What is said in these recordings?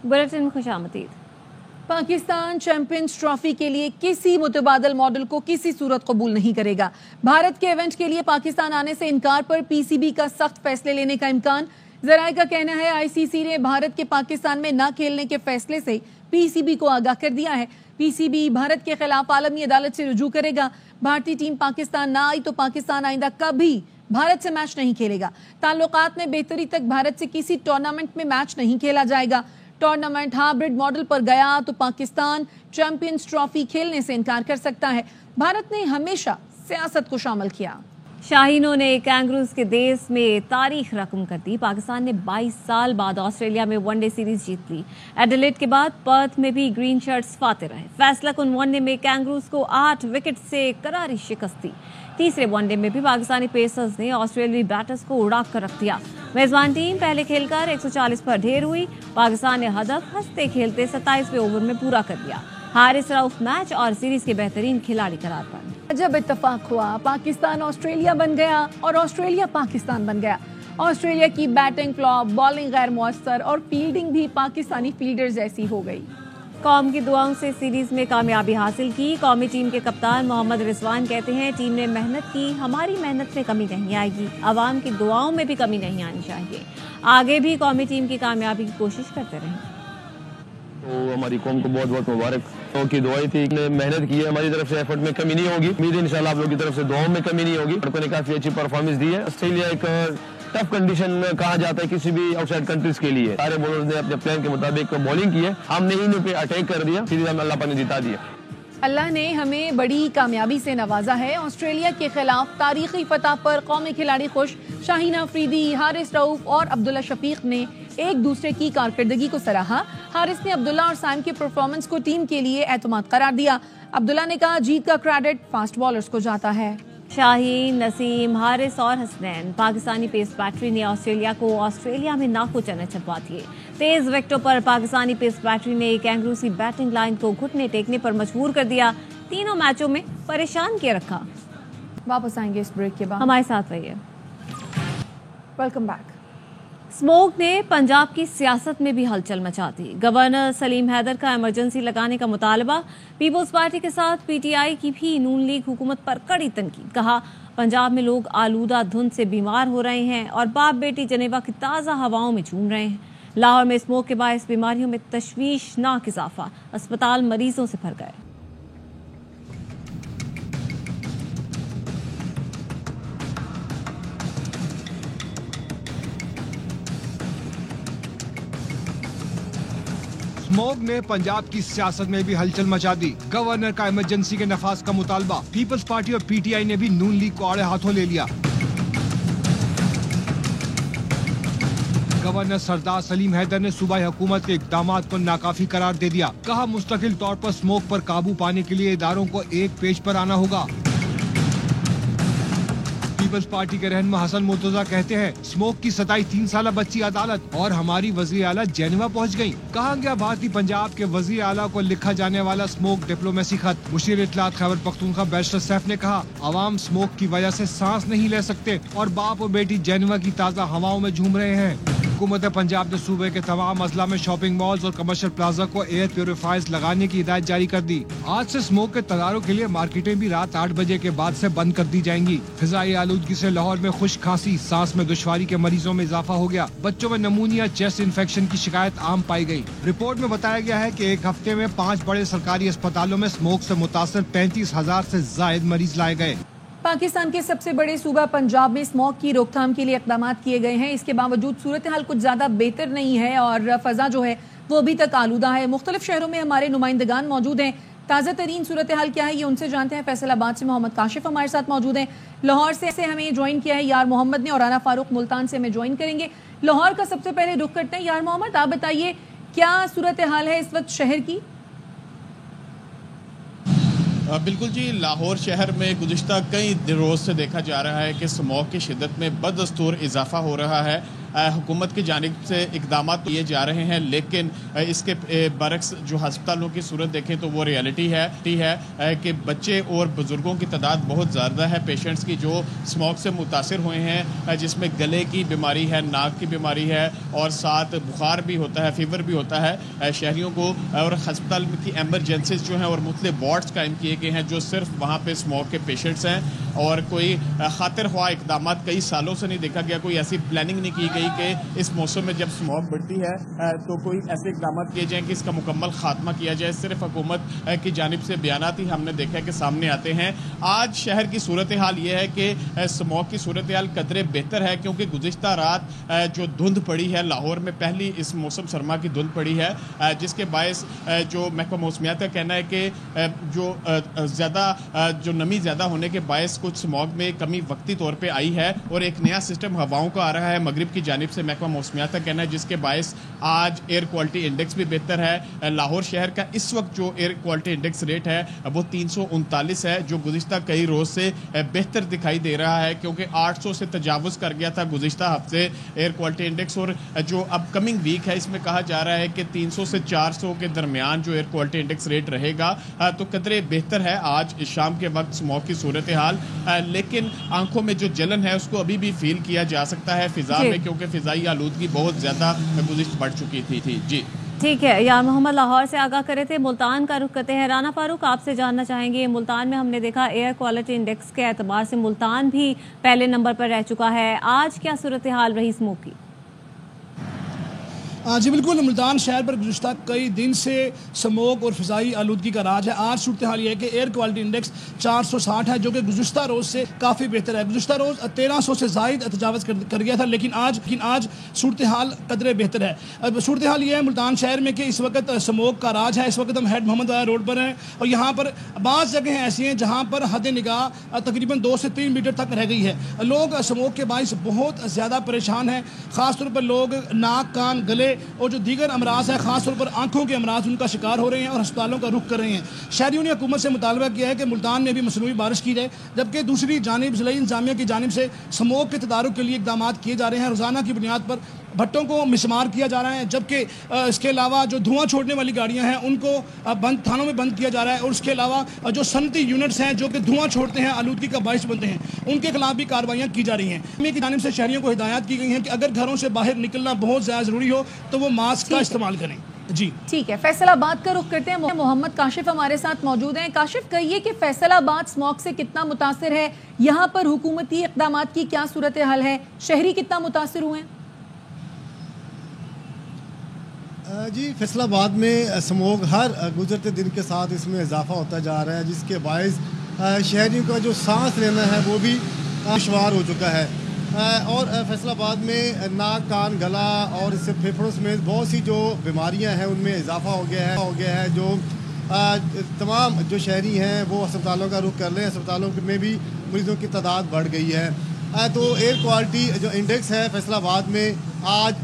Bulletin में खुशामदीद। Pakistan champions trophy के लिए किसी मुतबादल मॉडल को किसी सूरत कबूल नहीं करेगा। भारत के इवेंट के लिए पाकिस्तान आने से इनकार पर पीसीबी का सख्त फैसले लेने का इम्कान। जराये का कहना है आईसीसी ने भारत के पाकिस्तान में न खेलने के फैसले से पीसीबी को आगाह कर दिया है। पीसीबी भारत के खिलाफ आलमी अदालत से रुजू करेगा। भारतीय टीम पाकिस्तान ना आई तो पाकिस्तान आइंदा कभी भारत से मैच नहीं खेलेगा। ताल्लुकात में बेहतरी तक भारत से किसी टूर्नामेंट में मैच नहीं खेला जाएगा। टूर्नामेंट हाइब्रिड मॉडल पर गया तो पाकिस्तान चैंपियंस ट्रॉफी खेलने से इनकार कर सकता है। भारत ने हमेशा सियासत को शामिल किया। शाहीनों ने कैंगरूज के देश में तारीख रकम कर दी। पाकिस्तान ने 22 साल बाद ऑस्ट्रेलिया में वनडे सीरीज जीत ली। एडिलेड के बाद पर्थ में भी ग्रीन शर्ट्स फाते रहे। फैसला कुन वनडे में कैंगरूज को 8 विकेट से करारी शिकस्त दी। तीसरे वनडे में भी पाकिस्तानी पेसर्स ने ऑस्ट्रेलियाई बैटर्स को उड़ा कर रख दिया। मेजबान टीम पहले खेलकर 140 पर ढेर हुई। पाकिस्तान ने हदफ हंसते खेलते 27वें ओवर में पूरा कर दिया। हारिस रऊफ मैच और सीरीज के बेहतरीन खिलाड़ी करार पाए। जब इत्तेफाक हुआ, पाकिस्तान ऑस्ट्रेलिया बन गया और ऑस्ट्रेलिया पाकिस्तान बन गया। ऑस्ट्रेलिया की बैटिंग फ्लॉप, बॉलिंग गैर मौसर और फील्डिंग भी पाकिस्तानी फील्डर जैसी हो गई। कौम की दुआओं से सीरीज में कामयाबी हासिल की। कौमी टीम के कप्तान मोहम्मद रिजवान कहते हैं टीम ने मेहनत की, हमारी मेहनत में कमी नहीं आएगी। अवाम की दुआओं में भी कमी नहीं आनी चाहिए। आगे भी कौमी टीम की कामयाबी की कोशिश करते रहें। तो हमारी कौम को बहुत बहुत मुबारक। तो की दुआई थी, मेहनत की है, हमारी तरफ से एफर्ट में कमी नहीं होगी। उम्मीद है इंशाल्लाह आप लोगों की तरफ से दुआओं में कमी नहीं होगी। लड़कों ने काफी अच्छी परफॉर्मेंस दी है। ऑस्ट्रेलिया एक टफ कंडीशन में कहा जाता है किसी भी आउटसाइड कंट्रीज के लिए। सारे बॉलर्स ने अपने प्लान के मुताबिक बॉलिंग की है। हमने इन पे अटैक कर दिया, सीरीज हमें अल्लाह पाक ने जिता दिया। अल्लाह ने हमें बड़ी कामयाबी से नवाजा है। ऑस्ट्रेलिया के खिलाफ तारीखी फतह पर कौमी खिलाड़ी खुश। शाहीन अफरीदी, हारिस रऊफ और अब्दुल्ला शफीक ने एक दूसरे की कारकर्दगी को सराहा। हारिस ने अब्दुल्ला और साइम की परफॉर्मेंस को टीम के लिए एतमाद करार दिया। अब्दुल्ला ने कहा जीत का क्रेडिट फास्ट बॉलर्स को जाता है। शाहीन, नसीम, हारिस और हसनैन, पाकिस्तानी पेस बैटरी ने ऑस्ट्रेलिया को ऑस्ट्रेलिया में नाकू चने छपवा दिए। तेज विकेटों पर पाकिस्तानी पेस बैटरी ने कैंगरूज की बैटिंग लाइन को घुटने टेकने पर मजबूर कर दिया। तीनों मैचों में परेशान किए रखा। वापस आएंगे इस ब्रेक के बाद, हमारे साथ रहिए। Welcome back. स्मोक ने पंजाब की सियासत में भी हलचल मचा दी। गवर्नर सलीम हैदर का इमरजेंसी लगाने का मुतालबा। पीपल्स पार्टी के साथ पीटीआई की भी नून लीग हुकूमत पर कड़ी तनकीद। कहा पंजाब में लोग आलूदा धुंध से बीमार हो रहे हैं और बाप बेटी जनेवा की ताज़ा हवाओं में झूम रहे हैं। लाहौर में स्मोक के बायस बीमारियों में तशवीशनाक इजाफा। अस्पताल मरीजों से भर गए। स्मोक ने पंजाब की सियासत में भी हलचल मचा दी। गवर्नर का इमरजेंसी के नफाज का मुतालबा। पीपल्स पार्टी और पीटीआई ने भी नून लीग को आड़े हाथों ले लिया। गवर्नर सरदार सलीम हैदर ने सूबाई हुकूमत के इक़दामात को नाकाफी करार दे दिया। कहा मुस्तकिल तौर पर स्मोक पर काबू पाने के लिए इदारों को एक पेज पर आना होगा। पीपल्स पार्टी के रहनुमा हसन मुर्तजा कहते हैं स्मोक की 3 साल बच्ची अदालत और हमारी वज़ीर आला जेनेवा पहुंच गई। कहा गया भारतीय पंजाब के वज़ीर आला को लिखा जाने वाला स्मोक डिप्लोमेसी खत। मुशीर इत्तलात खैबर पख्तूनख्वा बैरिस्टर सैफ ने कहा आवाम स्मोक की वजह से सांस नहीं ले सकते और बाप और बेटी जेनेवा की ताज़ा हवाओं में झूम रहे हैं। हुकूमत पंजाब ने सूबे के तमाम अजला में शॉपिंग मॉल्स और कमर्शियल प्लाजा को एयर प्योरीफायर्स लगाने की हिदायत जारी कर दी। आज से स्मोक के तदारुक के लिए मार्केटें भी रात 8 बजे के बाद से बंद कर दी जाएंगी। फिजाई आलूदगी से लाहौर में खुश्क खांसी, सांस में दुश्वारी के मरीजों में इजाफा हो गया। बच्चों में नमूनिया, चेस्ट इन्फेक्शन की शिकायत आम पाई गई। रिपोर्ट में बताया गया है कि एक हफ्ते में 5 बड़े सरकारी अस्पतालों में स्मोक से मुतासर 35,000 से जायद मरीज लाए गए। पाकिस्तान के सबसे बड़े सूबा पंजाब में स्मोक की रोकथाम के लिए इक़दाम किए गए हैं। इसके बावजूद सूरत हाल कुछ ज़्यादा बेहतर नहीं है और फ़ज़ा जो है वो अभी तक आलूदा है। मुख्तलिफ शहरों में हमारे नुमाइंदगान मौजूद हैं। ताज़ा तरीन सूरत हाल क्या है ये उनसे जानते हैं। फैसलाबाद से मोहम्मद काशिफ हमारे साथ मौजूद हैं। लाहौर से हमें ज्वाइन किया है यार मोहम्मद ने और राना फारूक मुल्तान से हमें ज्वाइन करेंगे। लाहौर का सबसे पहले रुख करते हैं। यार मोहम्मद, आप बताइए क्या सूरत हाल है इस वक्त शहर की? बिल्कुल जी, लाहौर शहर में गुज़िश्ता कई रोज़ से देखा जा रहा है कि स्मोक की शिद्दत में बदस्तूर इजाफा हो रहा है। हुकूमत की जानिब से इकदाम किए जा रहे हैं, लेकिन इसके बरक्स जो हस्पतालों की सूरत देखें तो वो रियलिटी है कि बच्चे और बुजुर्गों की तादाद बहुत ज़्यादा है पेशेंट्स की जो स्मोक से मुतासिर हुए हैं, जिसमें गले की बीमारी है, नाक की बीमारी है और साथ बुखार भी होता है, फीवर भी होता है शहरियों को। और हस्पताल की एमरजेंसीज जो हैं और मुख्तलिफ वार्ड्स कायम किए गए हैं जो सिर्फ वहाँ पे स्मोक के पेशेंट्स हैं, और कोई खातिर ख्वाह इकदाम कई सालों से नहीं देखा गया। कोई ऐसी प्लानिंग नहीं की गई कि इस मौसम में जब स्मोक बढ़ती है तो कोई ऐसे इकदाम किए जाएँ कि इसका मुकम्मल खात्मा किया जाए। सिर्फ हुकूमत की जानिब से बयानात ही हमने देखा कि सामने आते हैं। आज शहर की सूरत हाल ये है कि स्मोक की सूरत हाल कदरे बेहतर है, क्योंकि गुज़िश्ता रात जो धुंध पड़ी है लाहौर में, पहली इस मौसम सरमा की धुंध पड़ी है, जिसके बायस जो महकमा मौसमियात का कहना है कि जो नमी ज़्यादा होने के बायस कुछ स्मॉग में कमी वक्ती तौर पे आई है और एक नया सिस्टम हवाओं का आ रहा है मगरिब की जानिब से, महकमा मौसमियात का कहना है, जिसके बायस आज एयर क्वालिटी इंडेक्स भी बेहतर है। लाहौर शहर का इस वक्त जो एयर क्वालिटी इंडेक्स रेट है वो 339 है, जो गुज़िश्ता कई रोज़ से बेहतर दिखाई दे रहा है, क्योंकि 800 से तजावुज़ कर गया था गुज़िश्ता हफ्ते एयर क्वालिटी इंडेक्स। और जो अब कमिंग वीक है इसमें कहा जा रहा है कि 300 से 400 के दरमियान जो एयर क्वालिटी इंडेक्स रेट रहेगा, तो कदरे बेहतर है आज शाम के वक्त स्मॉग की सूरत हाल। लेकिन आंखों में जो जलन है उसको अभी भी फील किया जा सकता है फिजा में, क्योंकि फिजाई आलूदगी बहुत ज़्यादा गुज़िश्त बढ़ चुकी थी। जी ठीक है, यार मोहम्मद लाहौर से आगाह करे थे। मुल्तान का रुख करते हैं। राना फारूक, आपसे जानना चाहेंगे, मुल्तान में हमने देखा एयर क्वालिटी इंडेक्स के एतबार से मुल्तान भी पहले नंबर पर रह चुका है, आज क्या सूरत हाल रही स्मोक की? जी बिल्कुल, मुल्तान शहर पर गुज़िश्ता कई दिन से स्मोक और फ़िज़ाई आलूदगी का राज है। आज सूरत हाल ये है कि एयर क्वालिटी इंडेक्स 460 है, जो कि गुज़िश्ता रोज़ से काफ़ी बेहतर है। गुज़िश्ता रोज़ 1300 से ज़ायद तजावज़ कर गया था, लेकिन आज सूरत हाल कदरे बेहतर है। अब सूरत हाल ये है मुल्तान शहर में कि इस वक्त स्मोक का राज है। इस वक्त हम हेड मोहम्मद वाला रोड पर हैं और यहाँ पर बाज़ जगह ऐसी हैं जहाँ पर हद निगाह तकरीबन 2 से 3 मीटर तक रह गई है। लोग स्मोक के बाइस बहुत ज़्यादा परेशान हैं, ख़ासतौर पर लोग नाक, कान, गले और जो दीगर अमराज है, ख़ासतौर पर आंखों के अमराज, उनका शिकार हो रहे हैं और अस्पतालों का रुख कर रहे हैं। शहरियों ने हुकूमत से मुतालबा किया है कि मुल्तान में भी मसनूई बारिश की जाए, जबकि दूसरी जानिब ज़िला इंतज़ामिया की जानिब से स्मोक के तदारुक के लिए इकदाम किए जा रहे हैं। रोज़ाना की बुनियाद पर भट्टों को मिसमार किया जा रहा है, जबकि इसके अलावा जो धुआं छोड़ने वाली गाड़ियां हैं उनको थानों में बंद किया जा रहा है, और उसके अलावा जो सनती यूनिट्स हैं जो कि धुआं छोड़ते हैं, आलूदगी का बाइस बनते हैं, उनके खिलाफ भी कार्रवाइयाँ की जा रही हैं। हमें की जानिब से शहरियों को हिदायत की गई है कि अगर घरों से बाहर निकलना बहुत ज़्यादा ज़रूरी हो तो वो मास्क का इस्तेमाल करें। जी ठीक है, फैसलाबाद का रुख करते हैं। मोहम्मद काशिफ हमारे साथ मौजूद हैं। काशिफ, कहिए कि फैसलाबाद स्मॉग से कितना मुतासिर है, यहाँ पर हुकूमती इक़दाम की क्या सूरत हाल है, शहरी कितना मुतासिर हुए हैं? जी, फैसलाबाद में स्मोक हर गुजरते दिन के साथ इसमें इजाफा होता जा रहा है, जिसके बायस शहरियों का जो सांस लेना है वो भी दुश्वार हो चुका है। और फैसलाबाद में नाक, कान, गला और इससे फेफड़ों समेत बहुत सी जो बीमारियां हैं उनमें इजाफा हो गया है। जो तमाम जो शहरी हैं वो अस्पतालों का रुख कर रहे हैं, अस्पतालों में भी मरीजों की तादाद बढ़ गई है। तो एयर क्वालिटी जो इंडेक्स है फैसलाबाद में आज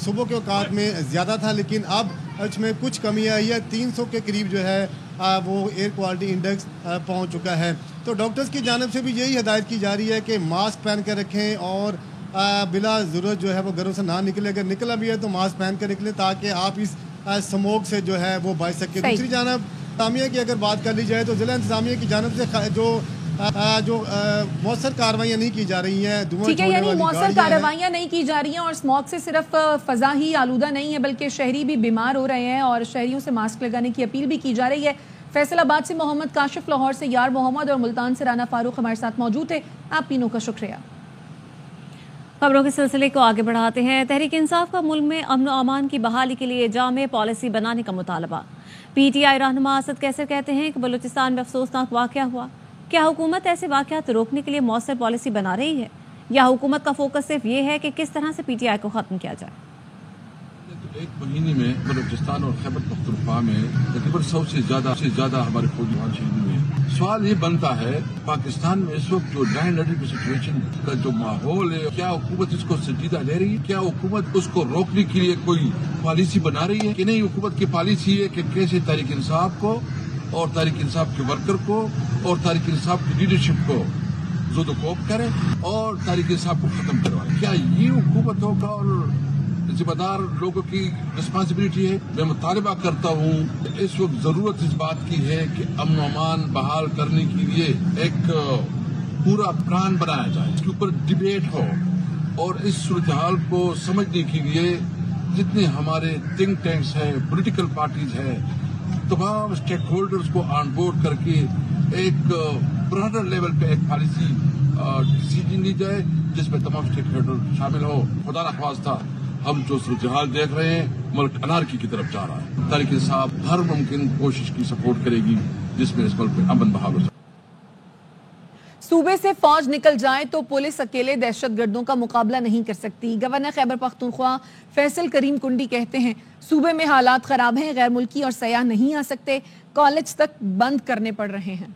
सुबह के औकात में ज़्यादा था, लेकिन अब इसमें कुछ कमी आई है। 300 के करीब जो है वो एयर क्वालिटी इंडेक्स पहुंच चुका है। तो डॉक्टर्स की जानिब से भी यही हिदायत की जा रही है कि मास्क पहन कर रखें और बिला ज़रूरत जो है वो घरों से ना निकले। अगर निकला भी है तो मास्क पहन कर निकले, ताकि आप इस स्मोक से जो है वो बच सके। दूसरी जानब इंतज़ामिया की अगर बात कर ली जाए तो ज़िला इंतज़ामिया की जानिब से जो मौसर कार्रवाइयाँ नहीं की जा रही हैं, ठीक है, यानी मौसर कार्रवाइयाँ नहीं की जा रही हैं, और स्मॉग से सिर्फ फ़ज़ा ही आलूदा नहीं है बल्कि शहरी भी बीमार हो रहे हैं और शहरियों से मास्क लगाने की अपील भी की जा रही है। फैसलाबाद से मोहम्मद काशिफ, लाहौर से यार मोहम्मद और मुल्तान से राना फारूक हमारे साथ मौजूद थे। आप तीनों का शुक्रिया। खबरों के सिलसिले को आगे बढ़ाते हैं। तहरीक इंसाफ का मुल्क में अमन और अमान की बहाली के लिए जामे पॉलिसी बनाने का मुतालबा। PTI रहनुमा असद कैसर कहते हैं कि बलूचिस्तान में अफसोसनाक वाक़या हुआ। क्या हुकूमत ऐसे वाक़यात रोकने के लिए मौसर पॉलिसी बना रही है, या हुकूमत का फोकस सिर्फ ये है कि किस तरह से PTI को ख़त्म किया जाए? एक महीने में बलूचिस्तान और खैबर पख्तूनख्वा में तकरीबन 100 से ज्यादा हमारे फौजी वहाँ शहीद हुए हैं। सवाल ये बनता है, पाकिस्तान में इस वक्त जो लैंड ऑर्डर की सिचुएशन का जो माहौल है, क्या हुकूमत इसको संजीदा ले रही है? क्या हुकूमत उसको रोकने के लिए कोई पॉलिसी बना रही है कि नहीं? हुकूमत की पॉलिसी है कि कैसे तहरीक इंसाफ को और तहरीक इंसाफ के वर्कर को और तहरीक इंसाफ की लीडरशिप को जोदोकोप करें और तारीख इंसाफ को खत्म करवाएं। क्या ये हुकूमतों का और जिम्मेदार लोगों की रिस्पांसिबिलिटी है? मैं मुतालबा करता हूँ, इस वक्त जरूरत इस बात की है कि अमन अमान बहाल करने के लिए एक पूरा प्लान बनाया जाए, इसके ऊपर डिबेट हो और इस सूरत हाल को समझने के लिए जितने हमारे थिंक टैंक्स हैं, पॉलिटिकल पार्टीज हैं, तमाम स्टेक होल्डर्स को ऑन बोर्ड करके एक ब्रॉडर लेवल पे एक पॉलिसी डिसीजन ली जाए जिसमें तमाम स्टेक होल्डर शामिल हो। खुदा न ख्वास्ता हम जो सूरत हाल देख रहे हैं, मुल्क अनारकी की तरफ जा रहा है। तारीख इंसाफ हर मुमकिन कोशिश की सपोर्ट करेगी जिसमें इस मुल्क में अमन बहाल हो। सूबे से फौज निकल जाए तो पुलिस अकेले दहशतगर्दों का मुकाबला नहीं कर सकती। गवर्नर खैबर पख्तूनख्वा फैसल करीम कुंडी कहते हैं सूबे में हालात खराब हैं, गैर मुल्की और सयाह नहीं आ सकते, कॉलेज तक बंद करने पड़ रहे हैं।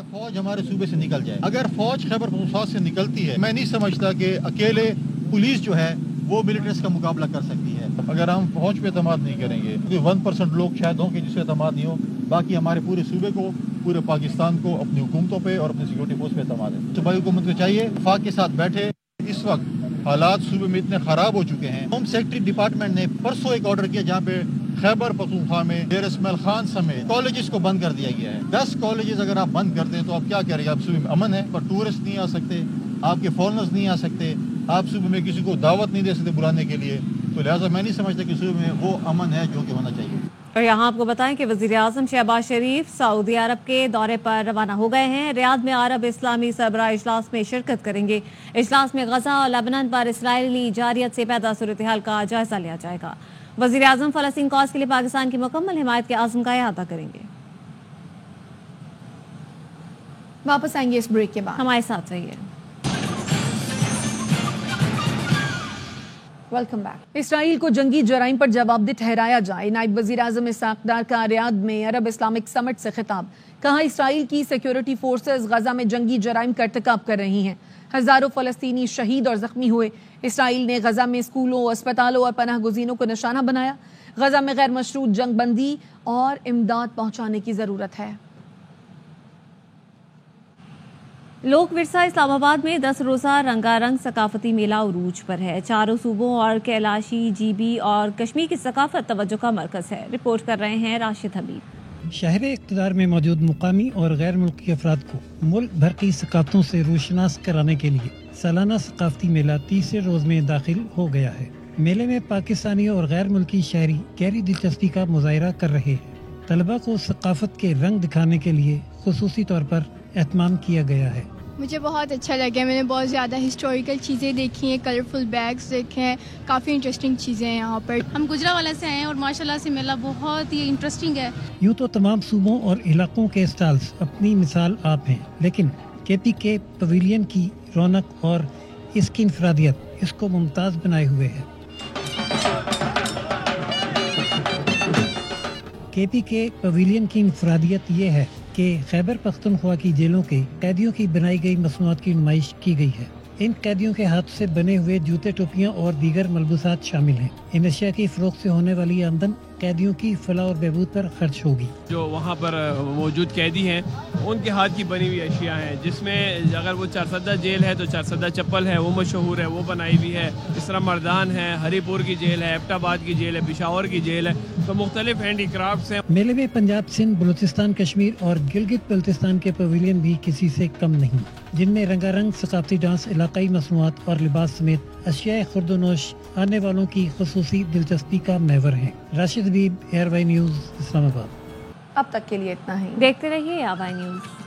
फौज हमारे सूबे से निकल जाए, अगर फौज खैबर पख्तूनख्वा से निकलती है, मैं नहीं समझता कि अकेले पुलिस जो है वो मिलिट्रीज का मुकाबला कर सकती है। अगर हम फौज पे एतमाद नहीं करेंगे, क्योंकि 1% लोग शायद हों कि जिससे एतमाद नहीं हो, बाकी हमारे पूरे सूबे को, पूरे पाकिस्तान को अपनी हुकूमतों पे और अपनी सिक्योरिटी फोर्स पे एतमाद है। सूबाई हुकूमत को चाहिए वफाक के साथ बैठे। इस वक्त हालात सूबे में इतने खराब हो चुके हैं, होम सेक्रेटरी डिपार्टमेंट ने परसों एक ऑर्डर किया जहाँ पे खैबर पख्तूनख्वा में डेर इस्माइल खान समेत कॉलेजेस को बंद कर दिया गया है। 10 कॉलेजेस अगर आप बंद कर दें तो आप क्या करेंगे? आप सूबे में अमन है, पर टूरिस्ट नहीं आ सकते, आपके फॉरेनर्स नहीं आ सकते, आप सूबे में किसी को दावत नहीं दे सकते बुलाने के लिए, तो लिहाजा मैं नहीं समझता कि सूबे में वो अमन है जो कि होना चाहिए। और यहाँ आपको बताएं कि वज़ीर आज़म शहबाज शरीफ सऊदी अरब के दौरे पर रवाना हो गए हैं। रियाद में अरब इस्लामी सरबराह इजलास में शिरकत करेंगे। इजलास में गजा और लेबनान पर इसराइली जारियत से पैदा सूरत हाल का जायजा लिया जाएगा। वज़ीर आज़म फ़लस्तीन कॉज के लिए पाकिस्तान की मुकम्मल हिमायत के आज़म का अदा करेंगे। वापस आएंगे इस ब्रेक के बाद, हमारे साथ रहिए। Welcome back. इसराइल को जंगी जराइम पर जवाबदेह ठहराया जाए, नायब वज़ीर आज़म इसहाक़ डार का रियाद में अरब इस्लामिक समिट से खिताब। कहा इस्राइल की सिक्योरिटी फोर्सेस गजा में जंगी जराइम का इर्तिकाब कर रही हैं, हजारों फ़लस्तीनी शहीद और ज़ख्मी हुए। इसराइल ने गजा में स्कूलों, अस्पतालों और पनाह गुज़ीनों को निशाना बनाया। गजा में गैर मशरूत जंग बंदी और इमदाद पहुँचाने की ज़रूरत है। लोक विरसा इस्लामाबाद में 10 रोज़ा रंगारंग सकाफती मेला उरूज पर है। चारों सूबों और कैलाशी, जीबी और कश्मीर की सकाफत तवज्जो का मरकज़ है। रिपोर्ट कर रहे हैं राशिद हबीब। शहर इक़्तिदार में मौजूद मुकामी और गैर मुल्की अफराद को मुल्क भर की सकाफतों से रोशनास कराने के लिए सालाना सकाफती मेला 30 रोज में दाखिल हो गया है। मेले में पाकिस्तानी और गैर मुल्की शहरी गहरी दिलचस्पी का मुजाहिरा कर रहे हैं। तलबा को सकाफत के रंग दिखाने के लिए खुसूसी तौर पर एहतमाम किया गया है। मुझे बहुत अच्छा लगा, मैंने बहुत ज़्यादा हिस्टोरिकल चीज़ें देखी हैं, कलरफुल बैग्स देखे हैं, काफ़ी इंटरेस्टिंग चीज़ें हैं यहाँ पर। हम गुजरावाला से आए हैं और माशाल्लाह से मेला बहुत ही इंटरेस्टिंग है। यूँ तो तमाम सूबों और इलाकों के स्टॉल्स अपनी मिसाल आप हैं, लेकिन KPK पवेलियन की रौनक और इसकी इंफरादियत इसको मुमताज़ बनाए हुए है। KPK पवेलियन की इंफरादियत ये है कि खैबर पख्तूनख्वा की जेलों के कैदियों की बनाई गई मसनूआत की नुमाइश की गई है। इन कैदियों के हाथ से बने हुए जूते, टोपियां और दीगर मलबूसात शामिल हैं। इन अशिया की फरोख्त से होने वाली आमदन कैदियों की फलाह और बहबूद पर खर्च होगी। जो वहाँ पर मौजूद कैदी हैं उनके हाथ की बनी हुई अशिया हैं, जिसमें अगर वो चारसदा जेल है तो चारसदा चप्पल है, वो मशहूर है, वो बनाई हुई है। इस तरह मर्दान है, हरीपुर की जेल है, एबटाबाद की जेल है, पिशावर की जेल है, तो मुख्तलिफ हैंडी क्राफ्ट्स हैं। मेले में पंजाब, सिंध, बलूचिस्तान, कश्मीर और गिलगित बल्तिस्तान के पवेलियन भी किसी से कम नहीं, जिनमें रंगारंग सकाफती डांस, इलाकाई मसनूआत और लिबास समेत अशिया खुर्दोनोश आने वालों की खुसूसी दिलचस्पी का महवर है। राशिद हबीब, ARY न्यूज़, इस्लामाबाद। अब तक के लिए इतना ही। देखते रहिए ARY न्यूज़।